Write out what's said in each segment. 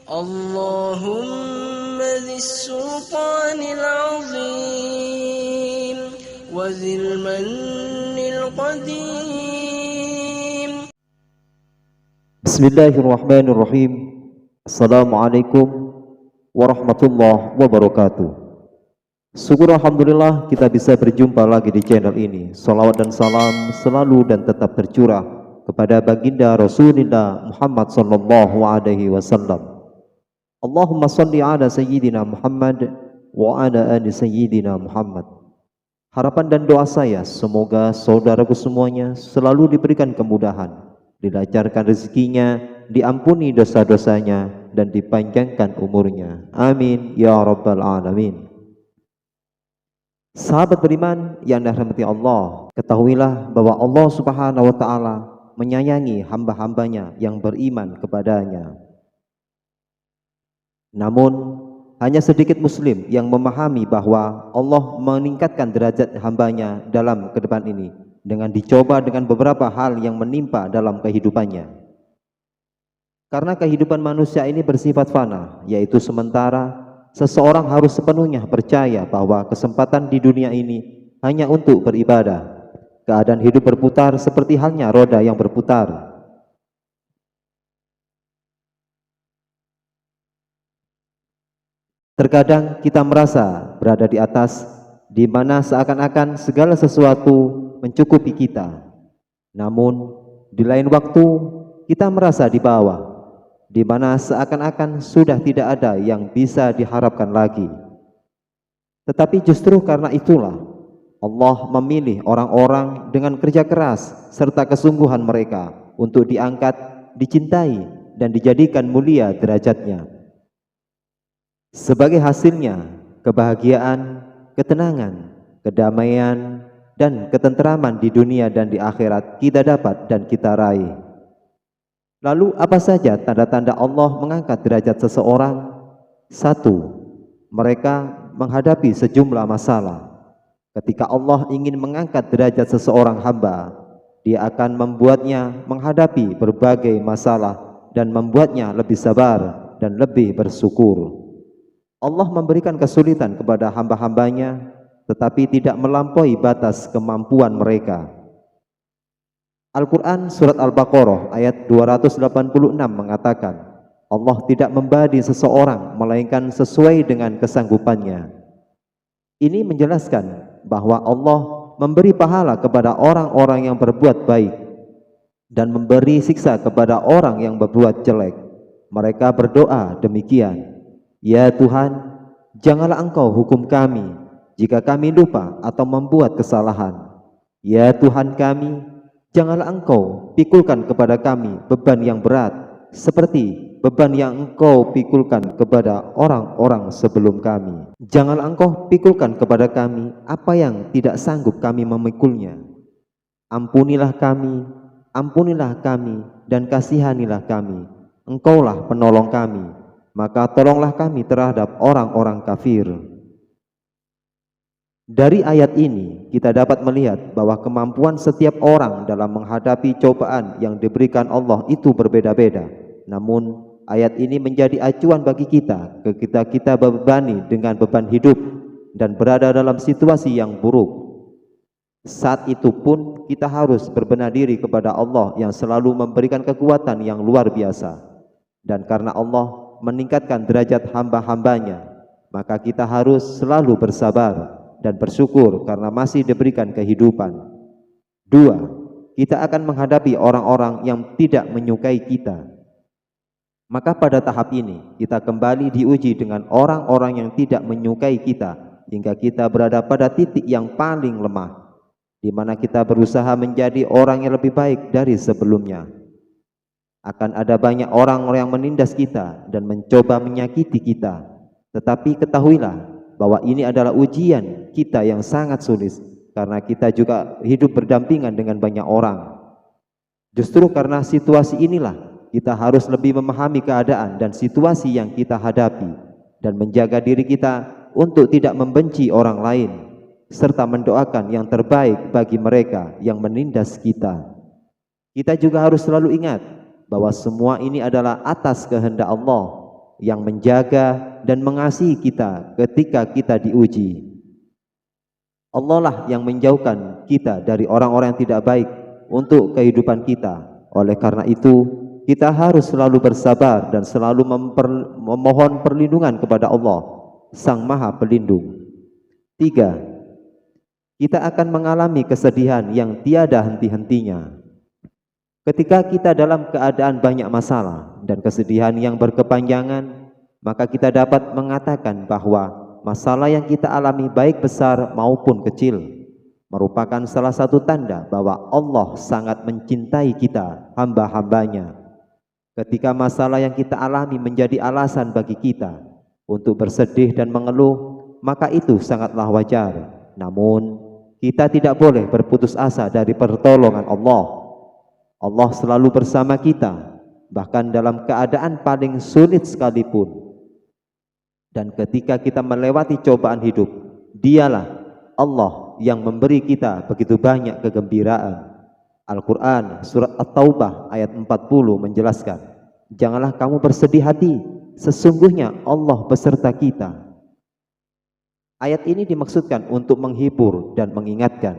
اللهم ذي السلطان العظيم وذي المن القديم. Bismillahirrahmanirrahim. Assalamualaikum warahmatullahi wabarakatuh. Syukur alhamdulillah kita bisa berjumpa lagi di channel ini. Salawat dan salam selalu dan tetap tercurah kepada baginda Rasulullah Muhammad sallallahu alaihi wasallam. Allahumma salli ala sayyidina Muhammad wa ala ali sayyidina Muhammad. Harapan dan doa saya semoga saudaraku semuanya selalu diberikan kemudahan, dilancarkan rezekinya, diampuni dosa-dosanya, dan dipanjangkan umurnya. Amin ya rabbal alamin. Sahabat beriman yang dirahmati Allah, ketahuilah bahwa Allah subhanahu wa ta'ala menyayangi hamba-hambanya yang beriman kepadanya. Namun hanya sedikit muslim yang memahami bahwa Allah meningkatkan derajat hambanya dalam kehidupan ini dengan dicoba dengan beberapa hal yang menimpa dalam kehidupannya. Karena kehidupan manusia ini bersifat fana, yaitu sementara, seseorang harus sepenuhnya percaya bahwa kesempatan di dunia ini hanya untuk beribadah. Keadaan hidup berputar seperti halnya roda yang berputar. Terkadang kita merasa berada di atas, di mana seakan-akan segala sesuatu mencukupi kita. Namun, di lain waktu kita merasa di bawah, di mana seakan-akan sudah tidak ada yang bisa diharapkan lagi. Tetapi justru karena itulah Allah memilih orang-orang dengan kerja keras serta kesungguhan mereka untuk diangkat, dicintai, dan dijadikan mulia derajatnya. Sebagai hasilnya, kebahagiaan, ketenangan, kedamaian, dan ketenteraman di dunia dan di akhirat kita dapat dan kita raih. Lalu apa saja tanda-tanda Allah mengangkat derajat seseorang? 1. Mereka menghadapi sejumlah masalah. Ketika Allah ingin mengangkat derajat seseorang hamba, Dia akan membuatnya menghadapi berbagai masalah dan membuatnya lebih sabar dan lebih bersyukur. Allah memberikan kesulitan kepada hamba-hambanya, tetapi tidak melampaui batas kemampuan mereka. Al-Quran Surat Al-Baqarah ayat 286 mengatakan, Allah tidak membadi seseorang melainkan sesuai dengan kesanggupannya. Ini menjelaskan bahwa Allah memberi pahala kepada orang-orang yang berbuat baik dan memberi siksa kepada orang yang berbuat jelek. Mereka berdoa demikian, Ya Tuhan, janganlah Engkau hukum kami jika kami lupa atau membuat kesalahan. Ya Tuhan kami, janganlah Engkau pikulkan kepada kami beban yang berat seperti beban yang Engkau pikulkan kepada orang-orang sebelum kami. Janganlah Engkau pikulkan kepada kami apa yang tidak sanggup kami memikulnya. Ampunilah kami, dan kasihanilah kami. Engkaulah penolong kami, maka tolonglah kami terhadap orang-orang kafir. Dari ayat ini kita dapat melihat bahwa kemampuan setiap orang dalam menghadapi cobaan yang diberikan Allah itu berbeda-beda. Namun ayat ini menjadi acuan bagi kita ketika kita berbebani dengan beban hidup dan berada dalam situasi yang buruk. Saat itu pun kita harus berbenah diri kepada Allah yang selalu memberikan kekuatan yang luar biasa. Dan karena Allah meningkatkan derajat hamba-hambanya, maka kita harus selalu bersabar dan bersyukur karena masih diberikan kehidupan. 2. Kita akan menghadapi orang-orang yang tidak menyukai kita. Maka pada tahap ini kita kembali diuji dengan orang-orang yang tidak menyukai kita hingga kita berada pada titik yang paling lemah, di mana kita berusaha menjadi orang yang lebih baik dari sebelumnya. Akan ada banyak orang yang menindas kita dan mencoba menyakiti kita. Tetapi ketahuilah bahwa ini adalah ujian kita yang sangat sulit, karena kita juga hidup berdampingan dengan banyak orang. Justru karena situasi inilah kita harus lebih memahami keadaan dan situasi yang kita hadapi dan menjaga diri kita untuk tidak membenci orang lain, serta mendoakan yang terbaik bagi mereka yang menindas kita. Kita juga harus selalu ingat bahwa semua ini adalah atas kehendak Allah. yang menjaga dan mengasihi kita ketika kita diuji. Allah lah yang menjauhkan kita dari orang-orang yang tidak baik untuk kehidupan kita. Oleh karena itu, kita harus selalu bersabar dan selalu memohon perlindungan kepada Allah, Sang Maha Pelindung. 3. Kita akan mengalami kesedihan yang tiada henti-hentinya. Ketika kita dalam keadaan banyak masalah dan kesedihan yang berkepanjangan, maka kita dapat mengatakan bahwa masalah yang kita alami baik besar maupun kecil merupakan salah satu tanda bahwa Allah sangat mencintai kita, hamba-hambanya. Ketika masalah yang kita alami menjadi alasan bagi kita untuk bersedih dan mengeluh, maka itu sangatlah wajar. Namun, kita tidak boleh berputus asa dari pertolongan Allah. Allah selalu bersama kita, bahkan dalam keadaan paling sulit sekalipun. Dan ketika kita melewati cobaan hidup, Dialah Allah yang memberi kita begitu banyak kegembiraan. Al-Quran Surat At-Taubah ayat 40 menjelaskan, janganlah kamu bersedih hati, sesungguhnya Allah beserta kita. Ayat ini dimaksudkan untuk menghibur dan mengingatkan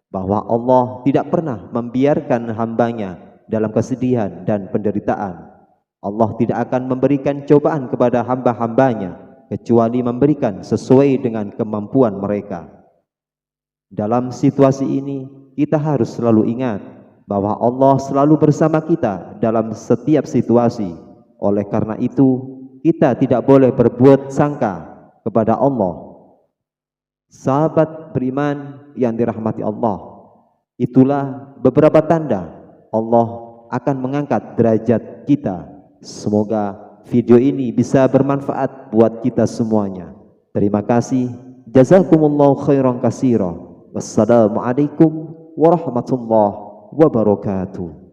bahwa Allah tidak pernah membiarkan hambanya dalam kesedihan dan penderitaan. Allah tidak akan memberikan cobaan kepada hamba-hambanya kecuali memberikan sesuai dengan kemampuan mereka. Dalam situasi ini, kita harus selalu ingat bahwa Allah selalu bersama kita dalam setiap situasi. Oleh karena itu, kita tidak boleh berbuat sangka kepada Allah. Sahabat beriman yang dirahmati Allah, itulah beberapa tanda Allah akan mengangkat derajat kita. Semoga video ini bisa bermanfaat buat kita semuanya. Terima kasih. Jazakumullahu khairan katsira. Wassalamualaikum warahmatullahi wabarakatuh.